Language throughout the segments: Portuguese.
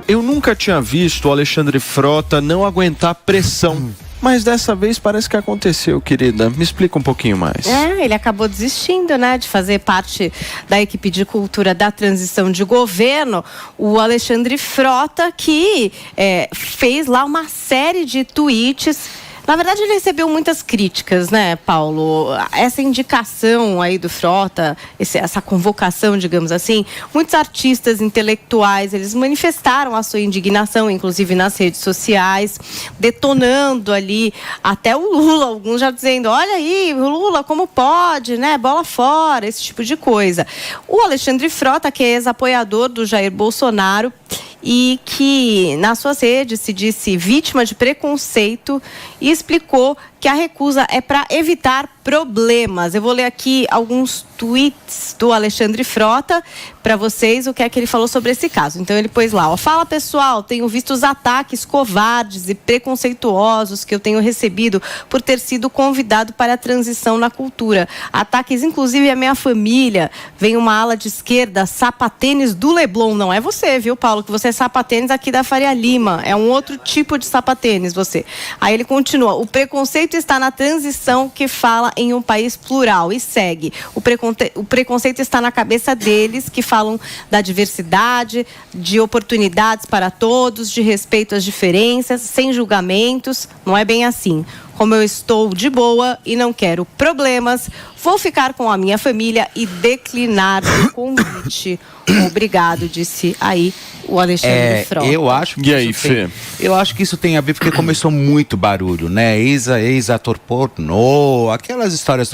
eu nunca tinha visto o Alexandre Frota não aguentar pressão. Mas dessa vez parece que aconteceu, querida. Me explica um pouquinho mais. Ele acabou desistindo, né, de fazer parte da equipe de cultura da transição de governo. O Alexandre Frota, que fez lá uma série de tweets. Na verdade, ele recebeu muitas críticas, né, Paulo? Essa indicação aí do Frota, essa convocação, digamos assim, muitos artistas intelectuais, eles manifestaram a sua indignação, inclusive nas redes sociais, detonando ali até o Lula, alguns já dizendo, olha aí, Lula, como pode, né, bola fora, esse tipo de coisa. O Alexandre Frota, que é ex-apoiador do Jair Bolsonaro, e que nas suas redes se disse vítima de preconceito e explicou que a recusa é para evitar problemas. Eu vou ler aqui alguns tweets do Alexandre Frota para vocês, o que é que ele falou sobre esse caso. Então ele pôs lá, fala pessoal, tenho visto os ataques covardes e preconceituosos que eu tenho recebido por ter sido convidado para a transição na cultura. Ataques inclusive à minha família. Vem uma ala de esquerda, sapatênis do Leblon. Não é você, viu, Paulo, que você é sapatênis aqui da Faria Lima. É um outro tipo de sapatênis, você. Aí ele continua, o preconceito está na transição que fala em um país plural e segue. O preconceito está na cabeça deles que falam da diversidade, de oportunidades para todos, de respeito às diferenças, sem julgamentos. Não é bem assim. Como eu estou de boa e não quero problemas, vou ficar com a minha família e declinar o convite. Obrigado, disse aí o Alexandre Frota. Eu acho que eu acho que isso tem a ver porque começou muito barulho, né? Ex-ator pornô, aquelas histórias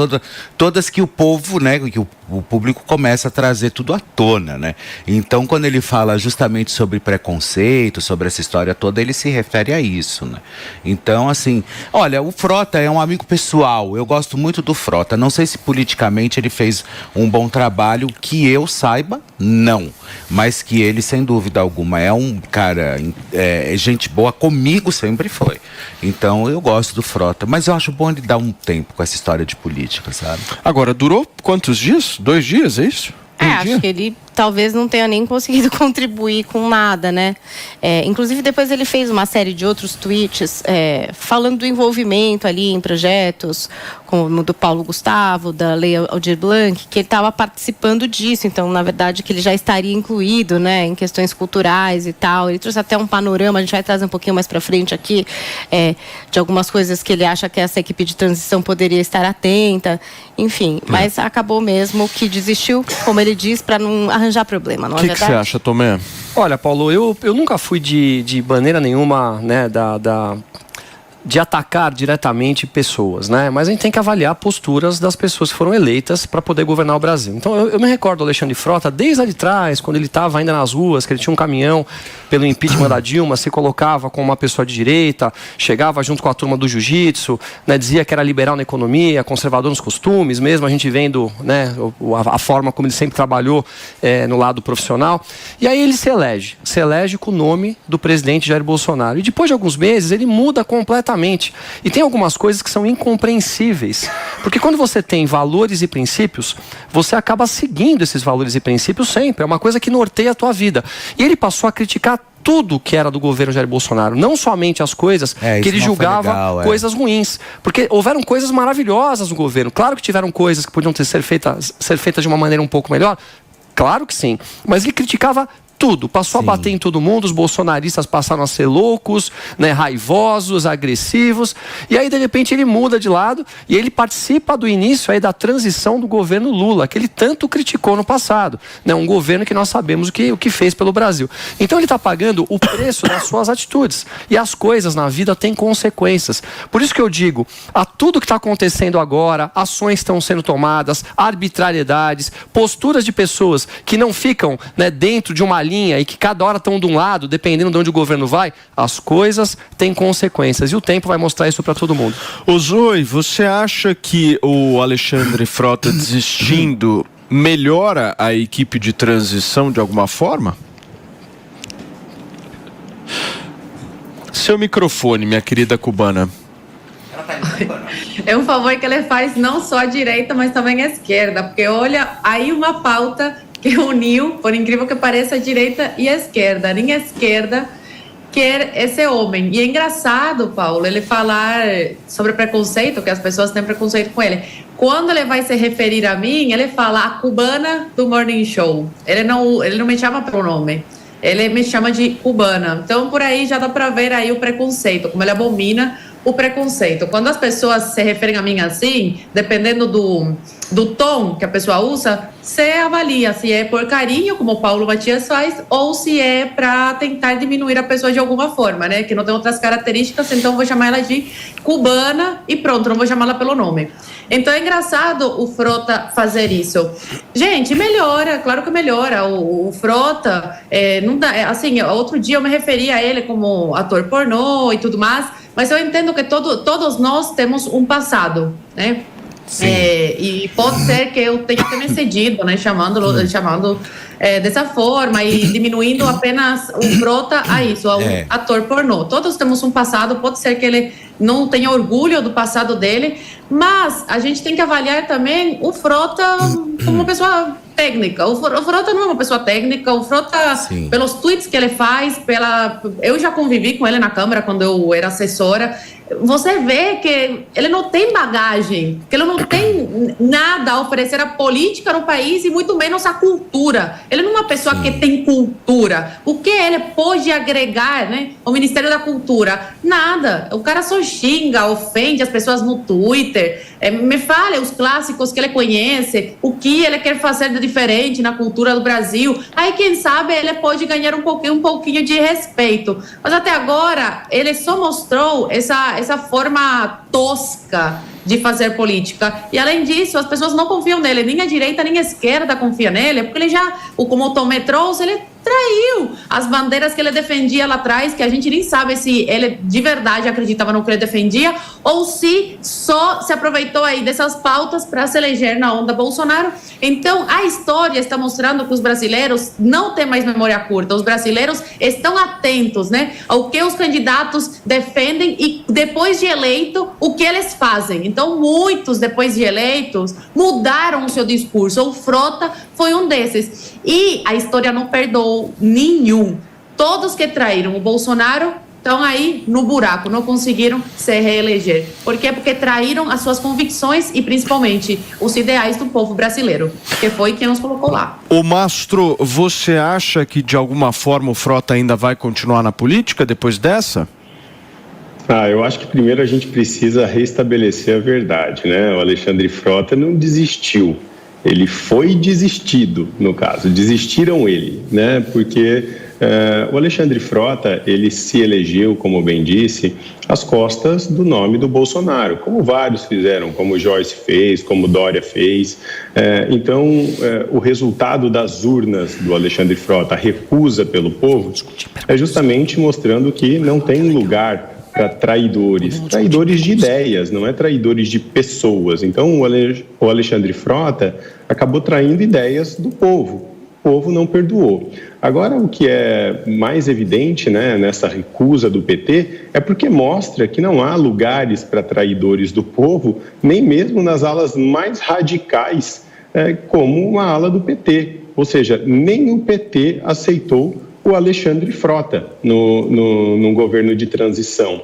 todas que o povo, né, que o público começa a trazer tudo à tona, né? Então, quando ele fala justamente sobre preconceito, sobre essa história toda, ele se refere a isso, né? Então, assim, olha, o Frota é um amigo pessoal, eu gosto muito do Frota, não sei se politicamente ele fez um bom trabalho, que eu saiba, não, mas que ele, sem dúvida alguma, é um cara, gente boa, comigo sempre foi. Então, eu gosto do Frota, mas eu acho bom ele dar um tempo com essa história de política, sabe? Agora, durou quantos dias? 2 dias, é isso? Acho que ele talvez não tenha nem conseguido contribuir com nada, né? Inclusive, depois ele fez uma série de outros tweets falando do envolvimento ali em projetos, como o do Paulo Gustavo, da Lei Aldir Blanc, que ele estava participando disso. Então, na verdade, que ele já estaria incluído, né, em questões culturais e tal. Ele trouxe até um panorama, a gente vai trazer um pouquinho mais para frente aqui, de algumas coisas que ele acha que essa equipe de transição poderia estar atenta. Enfim, mas acabou mesmo que desistiu, como ele diz, para não arranjar problema, não é verdade? O que você acha, Tomé? Olha, Paulo, eu nunca fui de maneira nenhuma, né, de atacar diretamente pessoas, né? Mas a gente tem que avaliar posturas das pessoas que foram eleitas para poder governar o Brasil. Então, eu me recordo do Alexandre Frota, desde lá de trás, quando ele estava ainda nas ruas, que ele tinha um caminhão pelo impeachment da Dilma, se colocava como uma pessoa de direita, chegava junto com a turma do jiu-jitsu, né, dizia que era liberal na economia, conservador nos costumes, mesmo a gente vendo, né, a forma como ele sempre trabalhou no lado profissional. E aí ele se elege com o nome do presidente Jair Bolsonaro. E depois de alguns meses, ele muda completamente. E tem algumas coisas que são incompreensíveis. Porque quando você tem valores e princípios, você acaba seguindo esses valores e princípios sempre. É uma coisa que norteia a tua vida. E ele passou a criticar tudo que era do governo Jair Bolsonaro, não somente as coisas que ele julgava coisas ruins, porque houveram coisas maravilhosas no governo. Claro que tiveram coisas que podiam ser feitas de uma maneira um pouco melhor, claro que sim, mas ele criticava tudo, passou a bater em todo mundo, os bolsonaristas passaram a ser loucos, né, raivosos, agressivos, e aí de repente ele muda de lado e ele participa do início aí da transição do governo Lula, que ele tanto criticou no passado, né, um governo que nós sabemos o que fez pelo Brasil. Então ele está pagando o preço das suas atitudes, e as coisas na vida têm consequências. Por isso que eu digo, a tudo que está acontecendo agora, ações estão sendo tomadas, arbitrariedades, posturas de pessoas que não ficam, né, dentro de uma linha e que cada hora estão de um lado, dependendo de onde o governo vai, as coisas têm consequências e o tempo vai mostrar isso para todo mundo. Ô Zoe, você acha que o Alexandre Frota desistindo melhora a equipe de transição de alguma forma? Seu microfone, minha querida cubana. É um favor que ele faz não só à direita, mas também à esquerda, porque olha, aí uma pauta que uniu, por incrível que pareça, a direita e a esquerda. Nem a esquerda quer esse homem. E é engraçado, Paulo, ele falar sobre preconceito, que as pessoas têm preconceito com ele. Quando ele vai se referir a mim, ele fala a cubana do Morning Show. Ele não me chama pelo nome. Ele me chama de cubana. Então, por aí já dá para ver aí o preconceito, como ele abomina o preconceito. Quando as pessoas se referem a mim assim, dependendo do tom que a pessoa usa, você avalia se é por carinho, como o Paulo Matias faz, ou se é para tentar diminuir a pessoa de alguma forma, né? Que não tem outras características, então vou chamar ela de cubana e pronto, não vou chamá-la pelo nome. Então é engraçado o Frota fazer isso. Gente, melhora, claro que melhora. O Frota, não dá, assim, outro dia eu me referi a ele como ator pornô e tudo mais, mas eu entendo que todos nós temos um passado, né? E pode ser que eu tenha até me cedido, né? Chamando dessa forma e diminuindo apenas o Frota a isso, a um ator pornô. Todos temos um passado, pode ser que ele não tenha orgulho do passado dele, mas a gente tem que avaliar também o Frota como uma pessoa técnica. O Frota não é uma pessoa técnica, o Frota, pelos tweets que ele faz, eu já convivi com ele na Câmara quando eu era assessora, você vê que ele não tem bagagem, que ele não tem nada a oferecer à política no país e muito menos à cultura. Ele não é uma pessoa que tem cultura. O que ele pode agregar, né, ao Ministério da Cultura? Nada. O cara só xinga, ofende as pessoas no Twitter. Me fale os clássicos que ele conhece, o que ele quer fazer de diferente na cultura do Brasil. Aí, quem sabe, ele pode ganhar um pouquinho de respeito. Mas até agora, ele só mostrou essa forma tosca de fazer política. E, além disso, as pessoas não confiam nele. Nem a direita, nem a esquerda confia nele, porque ele já, como o Tomé trouxe, ele traiu as bandeiras que ele defendia lá atrás, que a gente nem sabe se ele de verdade acreditava no que ele defendia ou se só se aproveitou aí dessas pautas para se eleger na onda Bolsonaro. Então, a história está mostrando que os brasileiros não têm mais memória curta. Os brasileiros estão atentos, né, ao que os candidatos defendem e, depois de eleito, o que eles fazem. Então, muitos, depois de eleitos, mudaram o seu discurso. O Frota foi um desses. E a história não perdoou nenhum. Todos que traíram o Bolsonaro estão aí no buraco, não conseguiram se reeleger. Por quê? Porque traíram as suas convicções e, principalmente, os ideais do povo brasileiro, que foi quem nos colocou lá. Ô Mastro, você acha que, de alguma forma, o Frota ainda vai continuar na política depois dessa? Eu acho que primeiro a gente precisa restabelecer a verdade, né? O Alexandre Frota não desistiu. Ele foi desistido, no caso. Desistiram ele, né? Porque o Alexandre Frota, ele se elegeu, como bem disse, às costas do nome do Bolsonaro, como vários fizeram, como Joyce fez, como Dória fez. Então, o resultado das urnas do Alexandre Frota, a recusa pelo povo, é justamente mostrando que não tem lugar para traidores de ideias, não é traidores de pessoas. Então, o Alexandre Frota acabou traindo ideias do povo. O povo não perdoou. Agora, o que é mais evidente, né, nessa recusa do PT é porque mostra que não há lugares para traidores do povo, nem mesmo nas alas mais radicais, como a ala do PT. Ou seja, nem o PT aceitou o Alexandre Frota no governo de transição.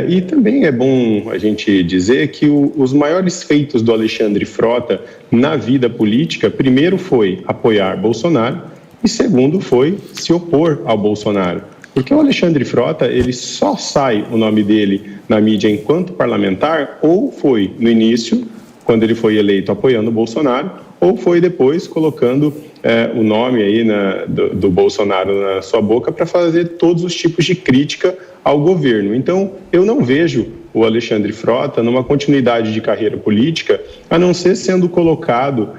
E também é bom a gente dizer que os maiores feitos do Alexandre Frota na vida política, primeiro foi apoiar Bolsonaro e segundo foi se opor ao Bolsonaro. Porque o Alexandre Frota, ele só sai o nome dele na mídia enquanto parlamentar, ou foi no início, quando ele foi eleito apoiando o Bolsonaro, ou foi depois colocando o nome aí do Bolsonaro na sua boca para fazer todos os tipos de crítica ao governo. Então, eu não vejo o Alexandre Frota numa continuidade de carreira política, a não ser sendo colocado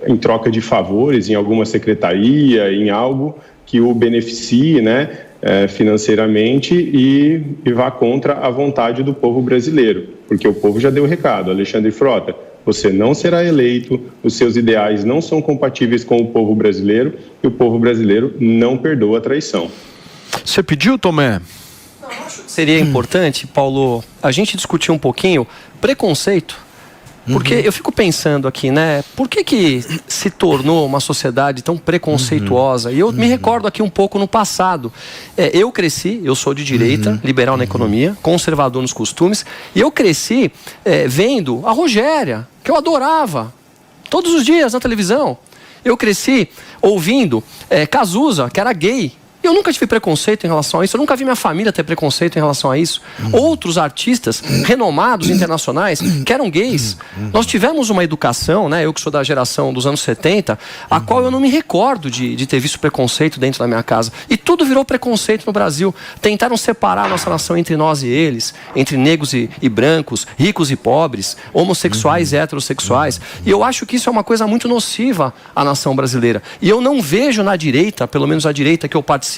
em troca de favores em alguma secretaria, em algo que o beneficie, né, financeiramente e vá contra a vontade do povo brasileiro, porque o povo já deu o recado. Alexandre Frota, você não será eleito, os seus ideais não são compatíveis com o povo brasileiro e o povo brasileiro não perdoa a traição. Você pediu, Tomé? Seria importante, Paulo, a gente discutir um pouquinho preconceito. Porque eu fico pensando aqui, né? Por que se tornou uma sociedade tão preconceituosa? E eu me recordo aqui um pouco no passado. Eu cresci, eu sou de direita, liberal na economia, conservador nos costumes, e eu cresci vendo a Rogéria, que eu adorava, todos os dias na televisão. Eu cresci ouvindo Cazuza, que era gay. Eu nunca tive preconceito em relação a isso, eu nunca vi minha família ter preconceito em relação a isso. Outros artistas renomados internacionais que eram gays. Nós tivemos uma educação, né? Eu que sou da geração dos anos 70, a qual eu não me recordo de ter visto preconceito dentro da minha casa. E tudo virou preconceito no Brasil. Tentaram separar a nossa nação entre nós e eles, entre negros e brancos, ricos e pobres, homossexuais e heterossexuais. E eu acho que isso é uma coisa muito nociva à nação brasileira. E eu não vejo na direita, pelo menos a direita que eu participo,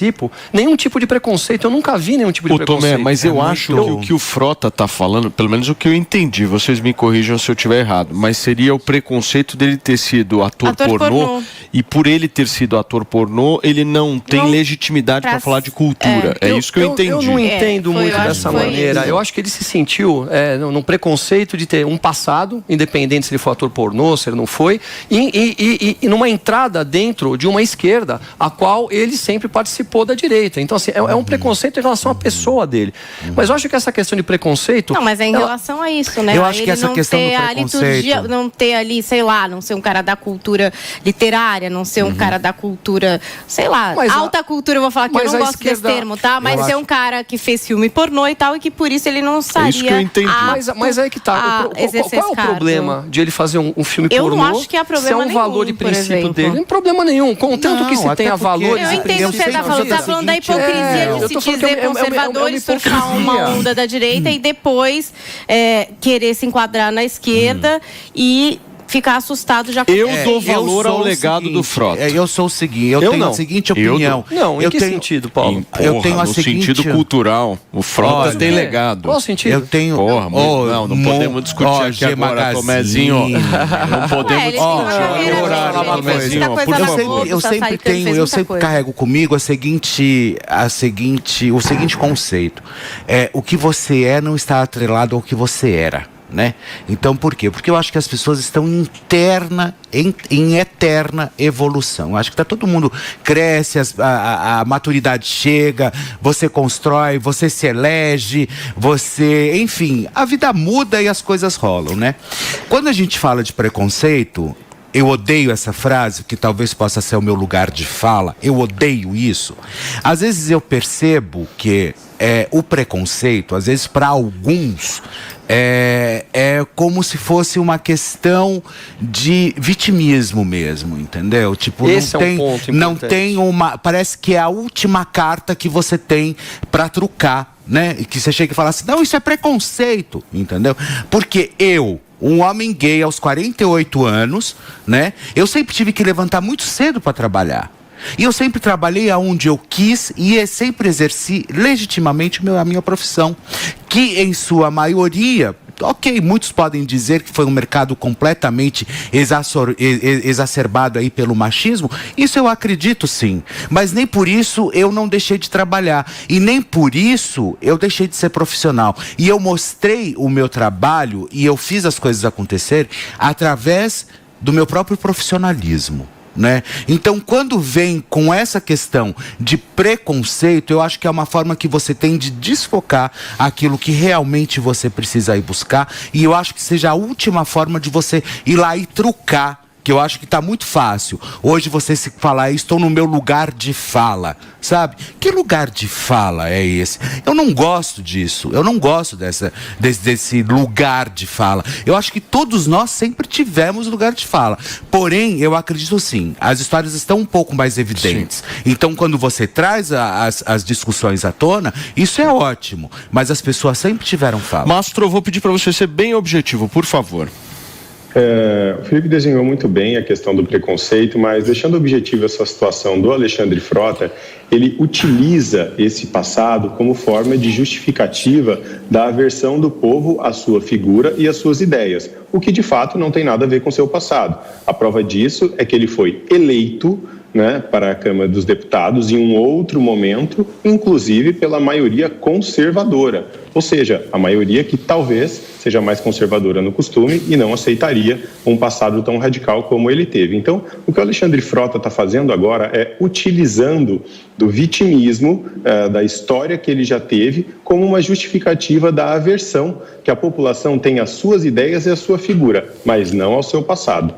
nenhum tipo de preconceito. Eu nunca vi nenhum tipo de preconceito. Tomé, mas eu acho que o que o Frota está falando, pelo menos o que eu entendi, vocês me corrijam se eu estiver errado, mas seria o preconceito dele ter sido ator pornô, e por ele ter sido ator pornô, ele não tem legitimidade para falar de cultura. É isso que eu entendi. Eu não entendo muito dessa maneira. Eu acho que ele se sentiu num preconceito de ter um passado, independente se ele foi ator pornô, se ele não foi, e numa entrada dentro de uma esquerda, a qual ele sempre participou da direita. Então, assim, é um preconceito em relação à pessoa dele. Mas eu acho que essa questão de preconceito... Não, mas é em relação a isso, né? Eu acho que essa questão do preconceito... Não ter ali, sei lá, não ser um cara da cultura literária, não ser um cara da cultura, sei lá, alta cultura, eu vou falar que eu não gosto desse termo, tá? Mas ser um cara que fez filme pornô e tal, e que por isso ele não estaria... isso que eu entendi. Mas aí que tá. Qual é o problema de ele fazer um filme pornô? Eu não acho que há problema nenhum, valor de princípio dele. Não tem problema nenhum. Contanto que se tenha valores... Eu entendo o que você está falando. Você está falando da hipocrisia de se dizer conservador, surfar uma onda da direita e depois querer se enquadrar na esquerda e ficar assustado já com eu dou valor ao legado do Frota. Eu sou o seguinte, eu tenho a seguinte opinião. Não, em que sentido, Paulo? Eu tenho a no seguinte... sentido cultural. O Frota tem legado. Qual o sentido? Eu tenho... não podemos discutir aqui agora, Tomézinho. Não podemos discutir agora, Tomézinho. Eu sempre carrego comigo o seguinte conceito. O que você não está atrelado ao que você era. Né? Então, por quê? Porque eu acho que as pessoas estão em eterna evolução. Eu acho que todo mundo cresce, a maturidade chega, você constrói, você se elege, enfim, a vida muda e as coisas rolam, né? Quando a gente fala de preconceito, eu odeio essa frase, que talvez possa ser o meu lugar de fala, eu odeio isso. Às vezes eu percebo que o preconceito, às vezes para alguns, é como se fosse uma questão de vitimismo mesmo, entendeu? Tipo, esse é um ponto não tem parece que é a última carta que você tem para trucar, né? E que você chega e fala assim, não, isso é preconceito, entendeu? Porque um homem gay aos 48 anos, né? Eu sempre tive que levantar muito cedo para trabalhar. E eu sempre trabalhei aonde eu quis e sempre exerci legitimamente a minha profissão. Que em sua maioria, muitos podem dizer que foi um mercado completamente exacerbado aí pelo machismo. Isso eu acredito sim. Mas nem por isso eu não deixei de trabalhar. E nem por isso eu deixei de ser profissional. E eu mostrei o meu trabalho e eu fiz as coisas acontecer através do meu próprio profissionalismo. Né? Então, quando vem com essa questão de preconceito, eu acho que é uma forma que você tem de desfocar aquilo que realmente você precisa ir buscar, e eu acho que seja a última forma de você ir lá e trucar, que eu acho que está muito fácil. Hoje você se falar, estou no meu lugar de fala, sabe? Que lugar de fala é esse? Eu não gosto disso, eu não gosto desse lugar de fala. Eu acho que todos nós sempre tivemos lugar de fala. Porém, eu acredito sim, as histórias estão um pouco mais evidentes. Sim. Então, quando você traz as discussões à tona, isso é ótimo. Mas as pessoas sempre tiveram fala. Mastro, eu vou pedir para você ser bem objetivo, por favor. O Felipe desenhou muito bem a questão do preconceito, mas deixando objetivo essa situação do Alexandre Frota, ele utiliza esse passado como forma de justificativa da aversão do povo à sua figura e às suas ideias, o que de fato não tem nada a ver com seu passado. A prova disso é que ele foi eleito, né, para a Câmara dos Deputados em um outro momento, inclusive pela maioria conservadora, ou seja, a maioria que talvez seja mais conservadora no costume e não aceitaria um passado tão radical como ele teve. Então, o que o Alexandre Frota está fazendo agora é utilizando do vitimismo, da história que ele já teve, como uma justificativa da aversão que a população tem às suas ideias e à sua figura, mas não ao seu passado.